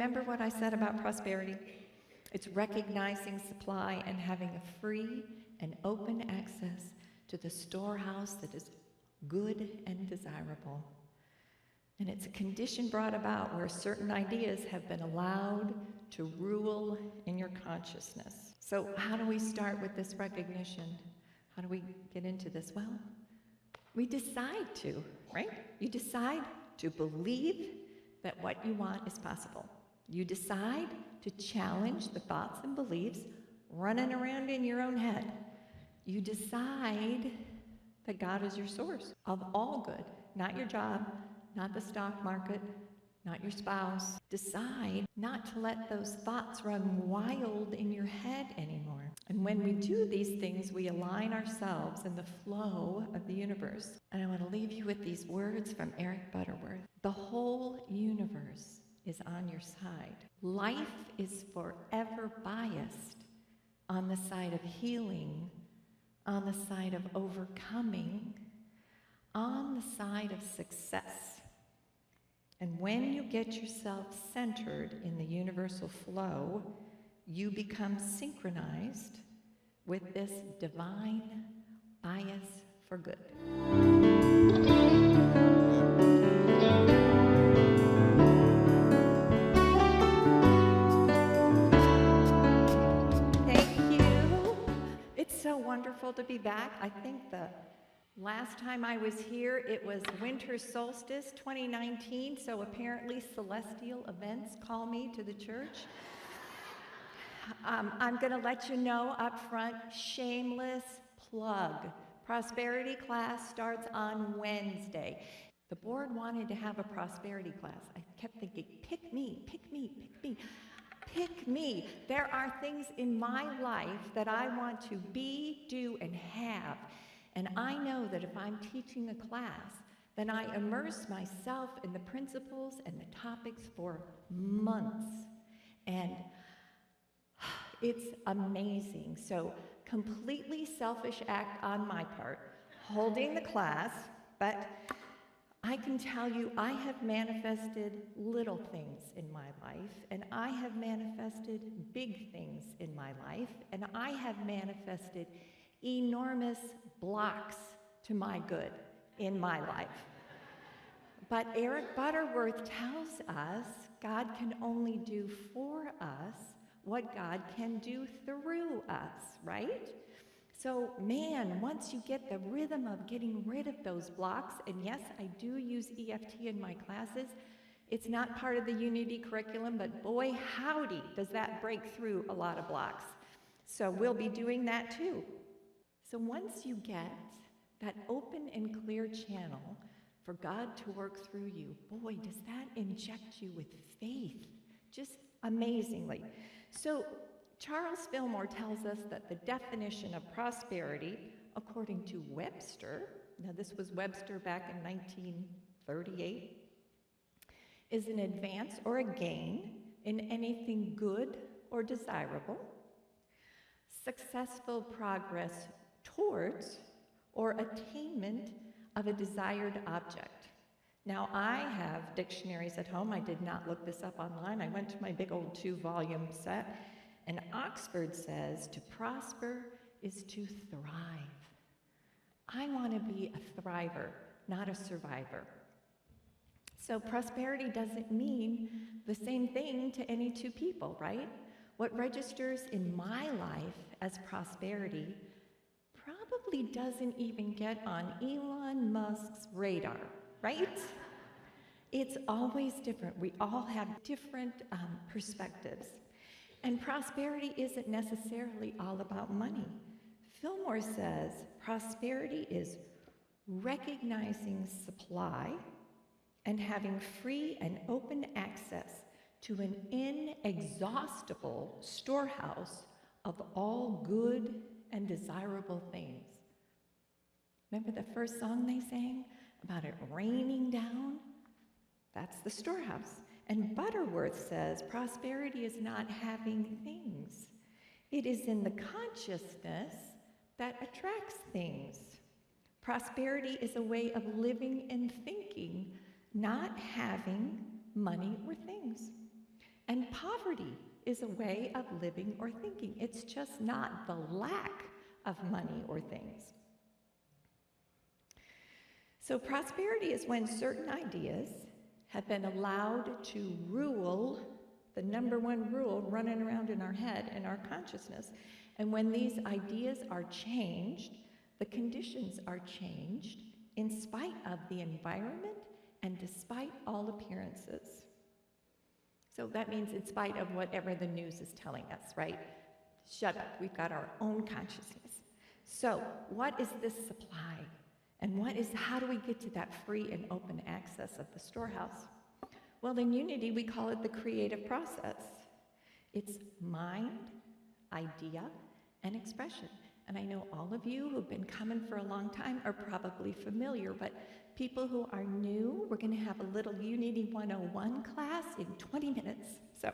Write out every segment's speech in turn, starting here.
remember what I said about prosperity? It's recognizing supply and having a free and open access to the storehouse that is good and desirable. And it's a condition brought about where certain ideas have been allowed to rule in your consciousness. So how do we start with this recognition? How do we get into this? Well, we decide to, right? You decide to believe that what you want is possible. You decide to challenge the thoughts and beliefs running around in your own head. You decide that God is your source of all good, not your job, not the stock market, not your spouse. Decide not to let those thoughts run wild in your head anymore. And when we do these things, we align ourselves in the flow of the universe. And I want to leave you with these words from Eric Butterworth. The whole universe is on your side. Life is forever biased on the side of healing, on the side of overcoming, on the side of success. And when you get yourself centered in the universal flow, you become synchronized with this divine bias for good. Thank you. It's so wonderful to be back. I think the last time I was here, it was winter solstice 2019, so apparently celestial events call me to the church. I'm going to let you know up front, shameless plug. Prosperity class starts on Wednesday. The board wanted to have a prosperity class. I kept thinking, pick me, pick me, pick me. Pick me. There are things in my life that I want to be, do, and have. And I know that if I'm teaching a class, then I immerse myself in the principles and the topics for months. And it's amazing. So, completely selfish act on my part, holding the class, but I can tell you I have manifested little things in my life, and I have manifested big things in my life, and I have manifested enormous blocks to my good in my life. But Eric Butterworth tells us God can only do for us what God can do through us, right? So, man, once you get the rhythm of getting rid of those blocks, and yes, I do use EFT in my classes. It's not part of the Unity curriculum, but boy, howdy, does that break through a lot of blocks. So we'll be doing that too. So once you get that open and clear channel for God to work through you, boy, does that inject you with faith, just amazingly. So Charles Fillmore tells us that the definition of prosperity, according to Webster, now this was Webster back in 1938, is an advance or a gain in anything good or desirable, successful progress towards or attainment of a desired object. Now, I have dictionaries at home. I did not look this up online. I went to my big old 2-volume set, and Oxford says to prosper is to thrive. I want to be a thriver, not a survivor. So prosperity doesn't mean the same thing to any two people, right? What registers in my life as prosperity probably doesn't even get on Elon Musk's radar, right? It's always different. We all have different perspectives. And prosperity isn't necessarily all about money. Fillmore says prosperity is recognizing supply and having free and open access to an inexhaustible storehouse of all good and desirable things. Remember the first song they sang about it raining down? That's the storehouse. And Butterworth says prosperity is not having things. It is in the consciousness that attracts things. Prosperity is a way of living and thinking, not having money or things. And poverty is a way of living or thinking. It's just not the lack of money or things. So prosperity is when certain ideas have been allowed to rule, the number one rule running around in our head and our consciousness. And when these ideas are changed, the conditions are changed in spite of the environment and despite all appearances. So that means in spite of whatever the news is telling us, right? Shut up, we've got our own consciousness. So what is this supply? And how do we get to that free and open access of the storehouse? Well, in Unity, we call it the creative process. It's mind, idea, and expression. And I know all of you who've been coming for a long time are probably familiar, but people who are new, we're going to have a little Unity 101 class in 20 minutes. So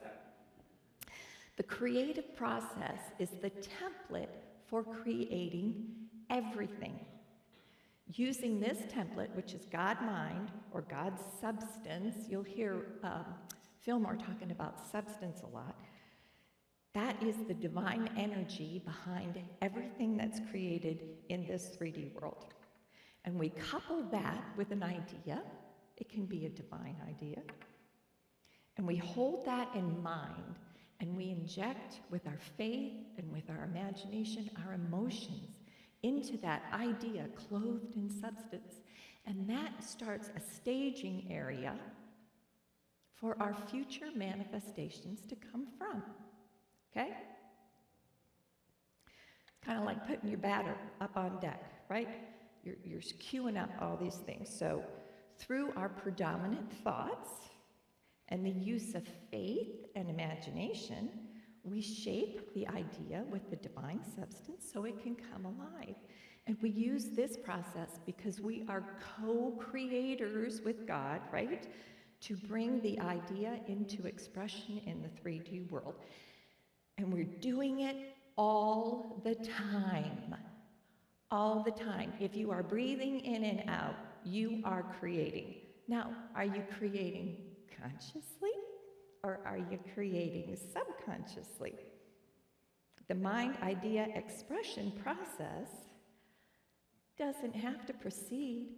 the creative process is the template for creating everything. Using this template, which is God mind, or God's substance, you'll hear Fillmore talking about substance a lot. That is the divine energy behind everything that's created in this 3D world. And we couple that with an idea. It can be a divine idea. And we hold that in mind, and we inject with our faith and with our imagination, our emotions, into that idea clothed in substance. And that starts a staging area for our future manifestations to come from. Okay? It's kind of like putting your batter up on deck, right? You're queuing up all these things. So through our predominant thoughts and the use of faith and imagination, we shape the idea with the divine substance so it can come alive. And we use this process because we are co-creators with God, right? To bring the idea into expression in the 3D world. And we're doing it all the time. All the time. If you are breathing in and out, you are creating. Now, are you creating consciously? Or are you creating subconsciously? The mind idea expression process doesn't have to proceed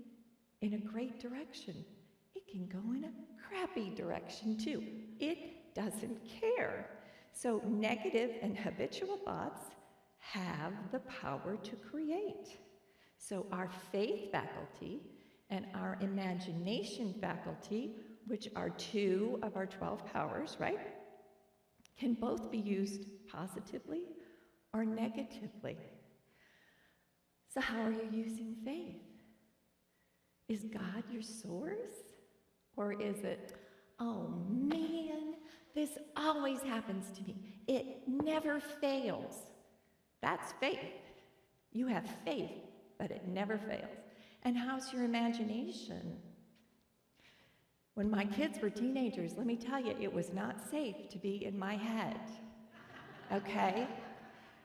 in a great direction. It can go in a crappy direction too. It doesn't care. So negative and habitual thoughts have the power to create. So our faith faculty and our imagination faculty, which are 2 of our 12 powers, right, can both be used positively or negatively. So how are you using faith? Is God your source? Or is it, oh man, this always happens to me. It never fails. That's faith. You have faith, but it never fails. And how's your imagination? When my kids were teenagers, let me tell you, it was not safe to be in my head, okay?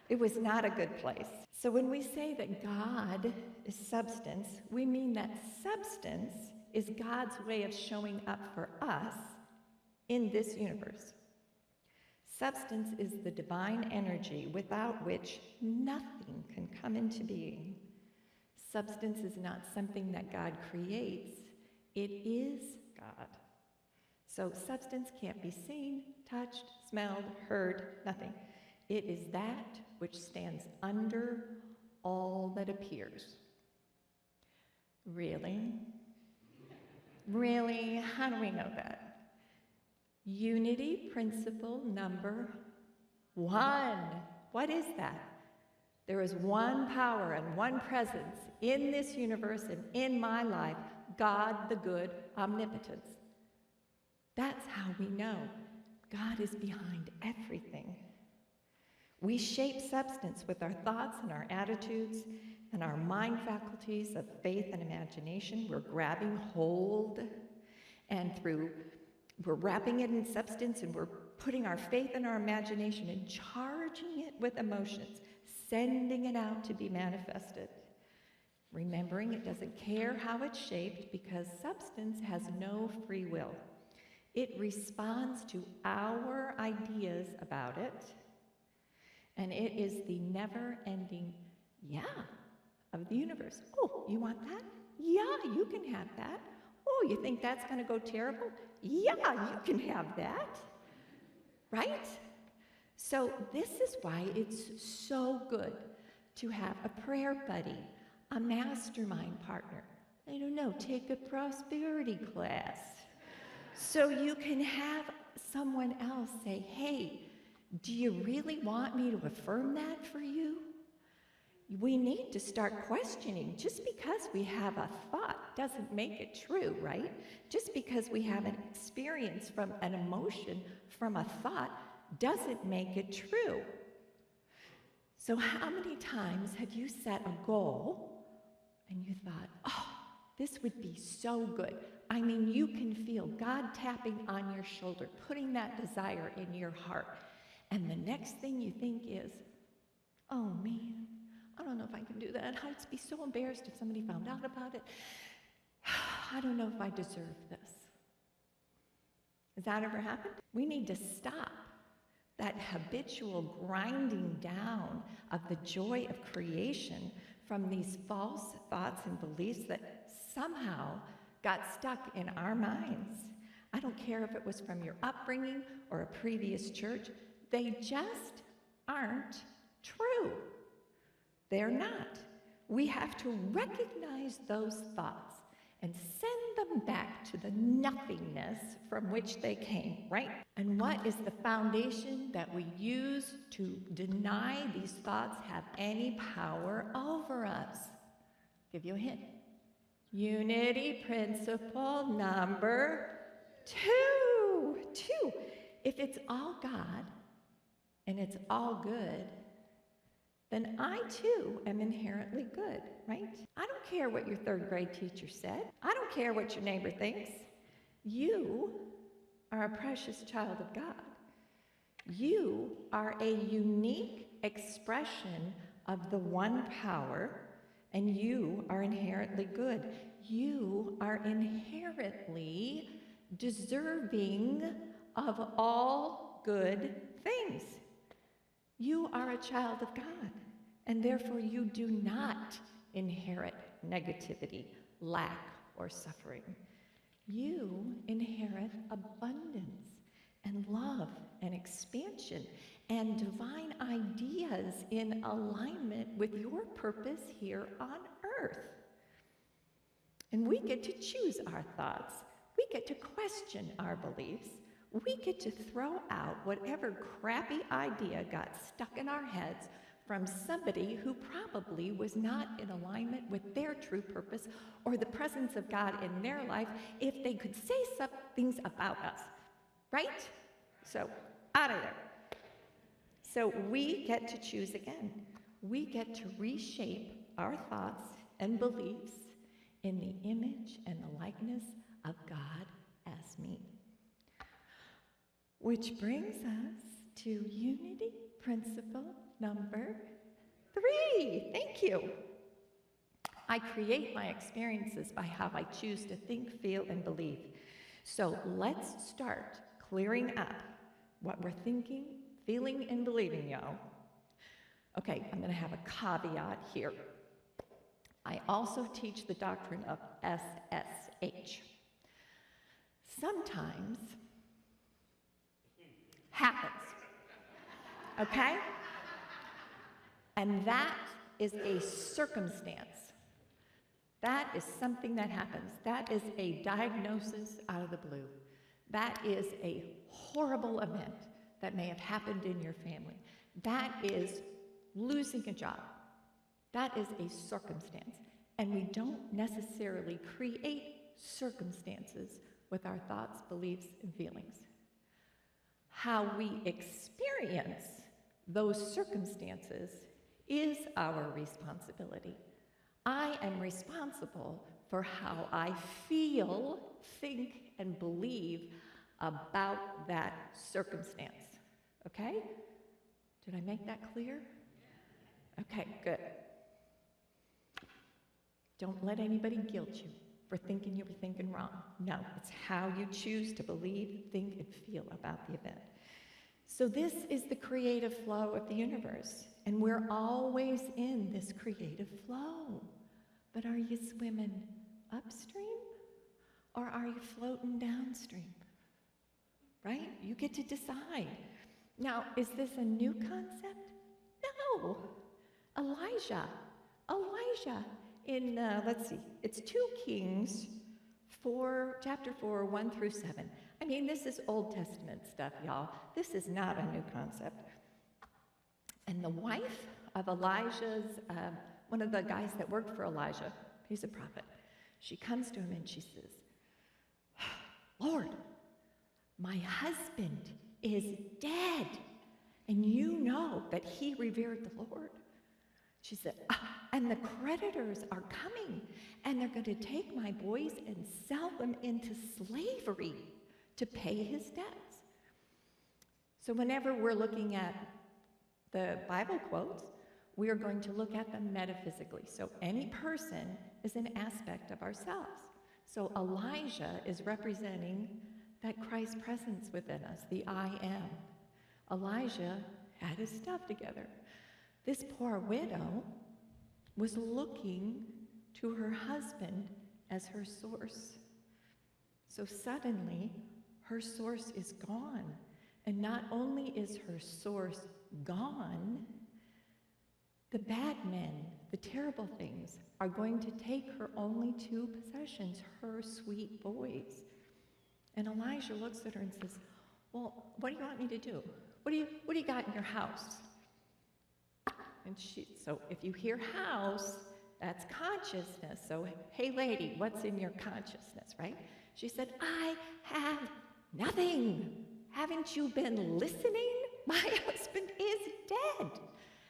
It was not a good place. So when we say that God is substance, we mean that substance is God's way of showing up for us in this universe. Substance is the divine energy without which nothing can come into being. Substance is not something that God creates. It is God. So substance can't be seen, touched, smelled, heard, nothing. It is that which stands under all that appears. Really? Really? How do we know that? Unity principle number 1. What is that? There is one power and one presence in this universe and in my life, God the good omnipotence. That's how we know God is behind everything. We shape substance with our thoughts and our attitudes and our mind faculties of faith and imagination. We're grabbing hold, and we're wrapping it in substance, and we're putting our faith and our imagination and charging it with emotions, sending it out to be manifested. Remembering it doesn't care how it's shaped because substance has no free will. It responds to our ideas about it, and it is the never-ending yeah of the universe. Oh, you want that? Yeah, you can have that. Oh, you think that's going to go terrible? Yeah, you can have that. Right? So this is why it's so good to have a prayer buddy, a mastermind partner. I don't know, take a prosperity class. So you can have someone else say, hey, do you really want me to affirm that for you? We need to start questioning. Just because we have a thought doesn't make it true, right? Just because we have an experience from an emotion from a thought doesn't make it true. So how many times have you set a goal and you thought, oh, this would be so good. I mean, you can feel God tapping on your shoulder, putting that desire in your heart. And the next thing you think is, oh man, I don't know if I can do that. I'd be so embarrassed if somebody found out about it. I don't know if I deserve this. Has that ever happened? We need to stop that habitual grinding down of the joy of creation from these false thoughts and beliefs that somehow got stuck in our minds. I don't care if it was from your upbringing or a previous church. They just aren't true. They're not. We have to recognize those thoughts and send them back to the nothingness from which they came, right? And what is the foundation that we use to deny these thoughts have any power over us? Give you a hint. Unity principle number 2. If it's all God and it's all good, then I too am inherently good, right? I don't care what your third grade teacher said. I don't care what your neighbor thinks. You are a precious child of God. You are a unique expression of the one power, and you are inherently good. You are inherently deserving of all good things. You are a child of God, and therefore you do not inherit negativity, lack, or suffering. You inherit abundance and love and expansion and divine ideas in alignment with your purpose here on earth. And we get to choose our thoughts. We get to question our beliefs. We get to throw out whatever crappy idea got stuck in our heads from somebody who probably was not in alignment with their true purpose or the presence of God in their life if they could say some things about us, right? So, out of there. So we get to choose again. We get to reshape our thoughts and beliefs in the image and the likeness of God as me. Which brings us to unity principle number 3. Thank you. I create my experiences by how I choose to think, feel, and believe. So let's start clearing up what we're thinking, feeling, and believing, y'all. Okay, I'm going to have a caveat here. I also teach the doctrine of SSH. Sometimes happens, okay? And that is a circumstance. That is something that happens. That is a diagnosis out of the blue. That is a horrible event that may have happened in your family. That is losing a job. That is a circumstance. And we don't necessarily create circumstances with our thoughts, beliefs, and feelings. How we experience those circumstances is our responsibility. I am responsible for how I feel, think, and believe about that circumstance. Okay? Did I make that clear? Okay, good. Don't let anybody guilt you. for thinking you were thinking wrong. No, it's how you choose to believe, think, and feel about the event. So this is the creative flow of the universe, and we're always in this creative flow. But are you swimming upstream, or are you floating downstream? Right? You get to decide. Now, is this a new concept? No. Elijah in, let's see, it's 2 Kings 4, chapter 4, 1 through 7. I mean, this is Old Testament stuff, y'all. This is not a new concept. And the wife of Elijah's, one of the guys that worked for Elijah, he's a prophet, she comes to him and she says, Lord, my husband is dead, and you know that he revered the Lord. She said, and the creditors are coming, and they're going to take my boys and sell them into slavery to pay his debts. So whenever we're looking at the Bible quotes, we are going to look at them metaphysically. So any person is an aspect of ourselves. So Elijah is representing that Christ's presence within us, the I am. Elijah had his stuff together. This poor widow was looking to her husband as her source. So suddenly, her source is gone. And not only is her source gone, the bad men, the terrible things, are going to take her only 2 possessions, her sweet boys. And Elijah looks at her and says, well, what do you want me to do? What do you got in your house? And so if you hear house, that's consciousness. So, hey lady, what's in your consciousness, right? She said, I have nothing. Haven't you been listening? My husband is dead.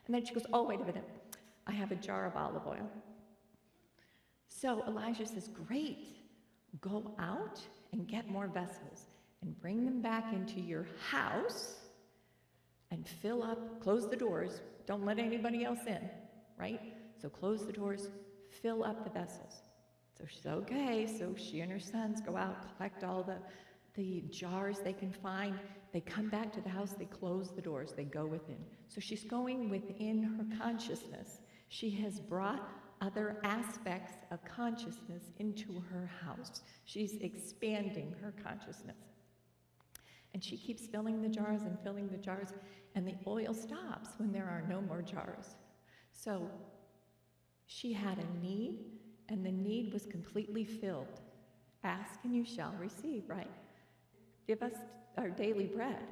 And then she goes, oh, wait a minute. I have a jar of olive oil. So Elijah says, great. Go out and get more vessels and bring them back into your house and fill up, close the doors. Don't let anybody else in, right? So close the doors, fill up the vessels. So she's okay. So she and her sons go out, collect all the jars they can find. They come back to the house, they close the doors, they go within. So she's going within her consciousness. She has brought other aspects of consciousness into her house. She's expanding her consciousness. And she keeps filling the jars and filling the jars, and the oil stops when there are no more jars. So she had a need, and the need was completely filled. Ask and you shall receive, right? Give us our daily bread.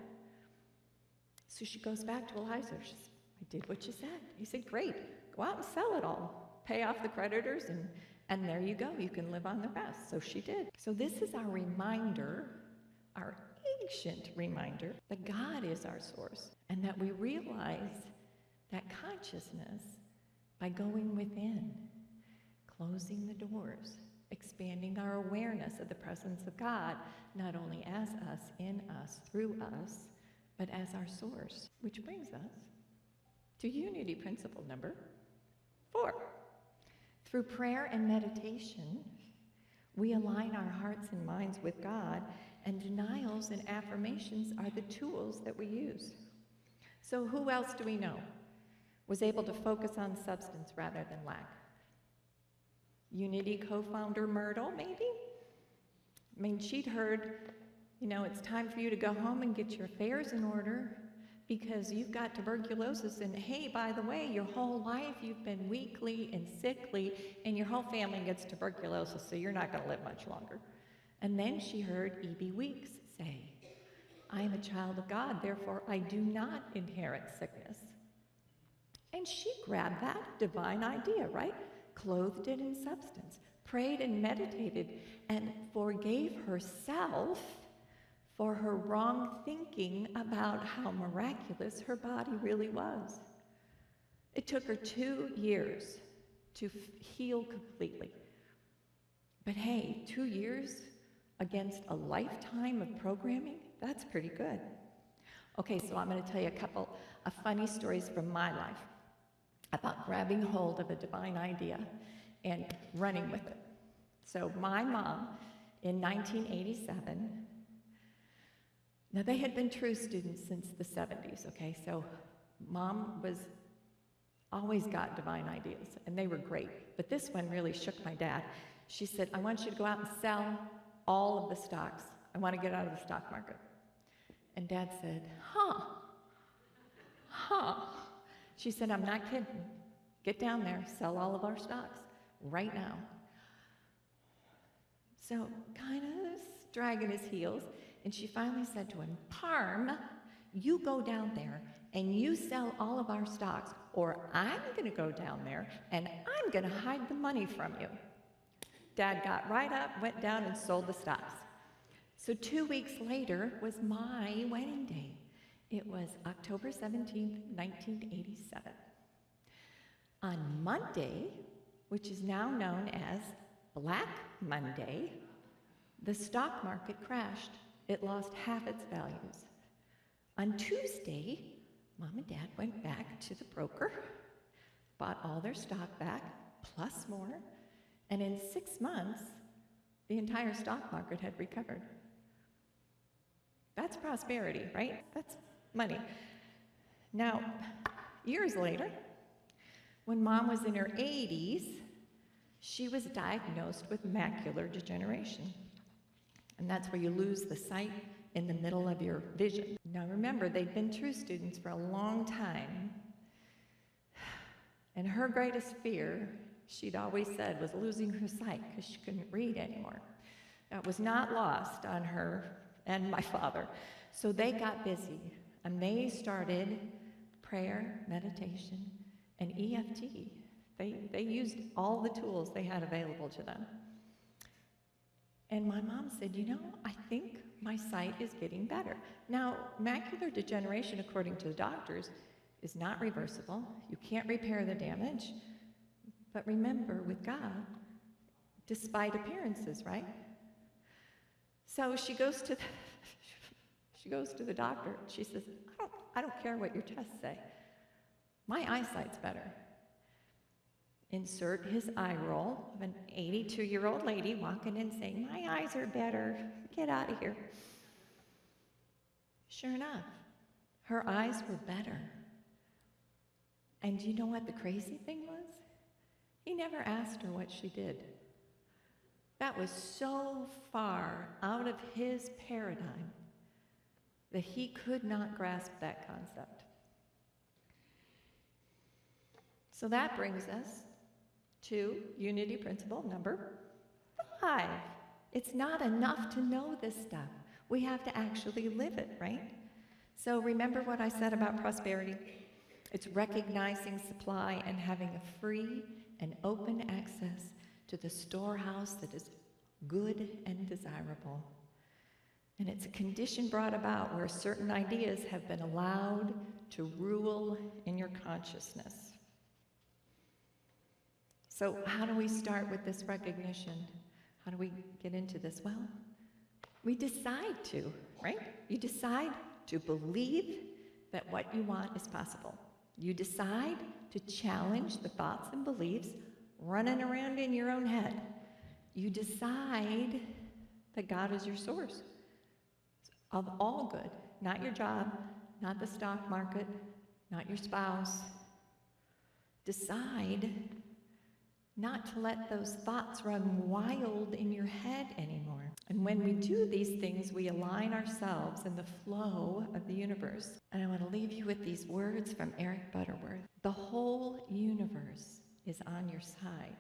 So she goes back to Elijah. She says, I did what you said. He said, great, go out and sell it all. Pay off the creditors, and there you go. You can live on the rest. So she did. So this is our reminder, our ancient reminder, that God is our source, and that we realize that consciousness by going within, closing the doors, expanding our awareness of the presence of God, not only as us, in us, through us, but as our source. Which brings us to unity principle number 4. Through prayer and meditation, we align our hearts and minds with God, and denials and affirmations are the tools that we use. So who else do we know was able to focus on substance rather than lack? Unity co-founder Myrtle, maybe? I mean, she'd heard, it's time for you to go home and get your affairs in order because you've got tuberculosis, and hey, by the way, your whole life you've been weakly and sickly, and your whole family gets tuberculosis, so you're not going to live much longer. And then she heard E.B. Weeks say, I am a child of God, therefore I do not inherit sickness. And she grabbed that divine idea, right? Clothed it in substance, prayed and meditated, and forgave herself for her wrong thinking about how miraculous her body really was. It took her 2 years to heal completely. But hey, 2 years against a lifetime of programming, that's pretty good. Okay, so I'm going to tell you a couple of funny stories from my life about grabbing hold of a divine idea and running with it. So my mom, in 1987, now they had been true students since the 70s, okay? So mom always got divine ideas, and they were great. But this one really shook my dad. She said, I want you to go out and sell all of the stocks. I want to get out of the stock market. And Dad said, huh. She said, I'm not kidding. Get down there, sell all of our stocks right now. So kind of dragging his heels, and she finally said to him, Parm, you go down there and you sell all of our stocks, or I'm going to go down there and I'm going to hide the money from you. Dad got right up, went down and sold the stocks. So 2 weeks later was my wedding day. It was October 17th, 1987. On Monday, which is now known as Black Monday, the stock market crashed. It lost half its values. On Tuesday, Mom and Dad went back to the broker, bought all their stock back, plus more, and in 6 months, the entire stock market had recovered. That's prosperity, right? That's money. Now, years later, when Mom was in her 80s, she was diagnosed with macular degeneration. And that's where you lose the sight in the middle of your vision. Now remember, they'd been true students for a long time. And her greatest fear, she'd always said, was losing her sight because she couldn't read anymore. That was not lost on her and my father. So they got busy and they started prayer, meditation, and EFT. They used all the tools they had available to them. And my mom said, you know, I think my sight is getting better. Now, macular degeneration, according to the doctors, is not reversible. You can't repair the damage. But remember, with God, despite appearances, right? So she goes to the doctor. She says, I don't care what your tests say. My eyesight's better. Insert his eye roll of an 82-year-old lady walking in saying, my eyes are better. Get out of here. Sure enough, her eyes were better. And do you know what the crazy thing was? He never asked her what she did. That was so far out of his paradigm that he could not grasp that concept. So that brings us to unity principle number 5. It's not enough to know this stuff. We have to actually live it, right? So remember what I said about prosperity? It's recognizing supply and having a free and open access to the storehouse that is good and desirable. And it's a condition brought about where certain ideas have been allowed to rule in your consciousness. So how do we start with this recognition? How do we get into this? Well, we decide to, right? You decide to believe that what you want is possible. You decide to challenge the thoughts and beliefs running around in your own head. You decide that God is your source of all good, not your job, not the stock market, not your spouse. Decide not to let those thoughts run wild in your head anymore. And when we do these things, we align ourselves in the flow of the universe. And I want to leave you with these words from Eric Butterworth. The whole universe is on your side.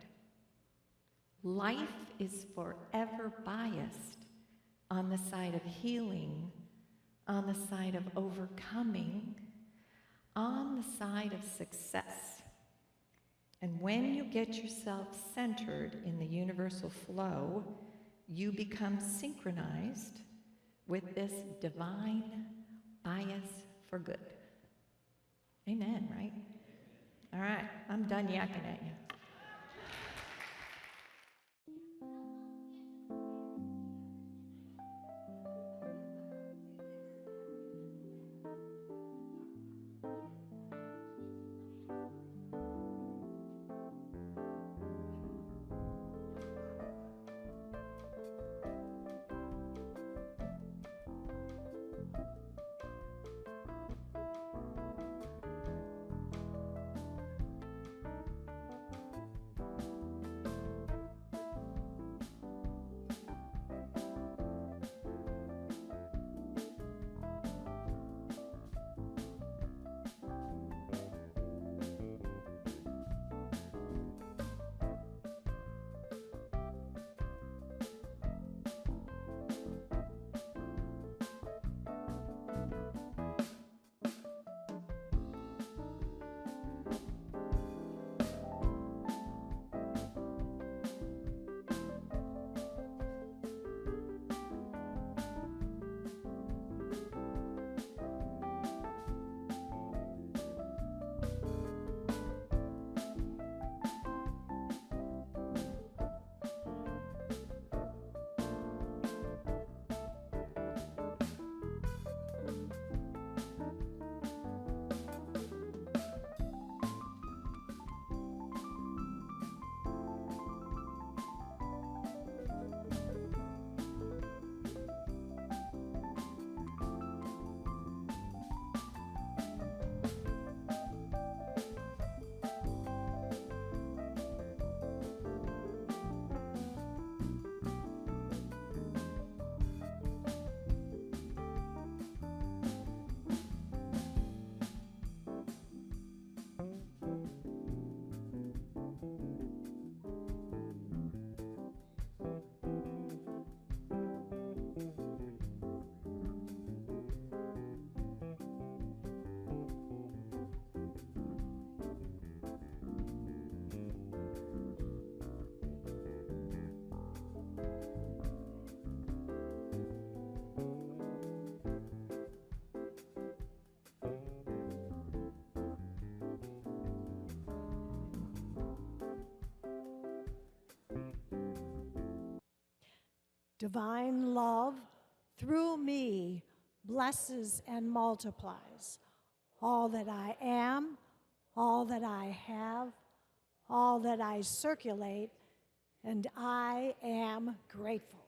Life is forever biased on the side of healing, on the side of overcoming, on the side of success. And when you get yourself centered in the universal flow, you become synchronized with this divine bias for good. Amen, right? All right, I'm done yakking at you. Divine love, through me, blesses and multiplies all that I am, all that I have, all that I circulate, and I am grateful.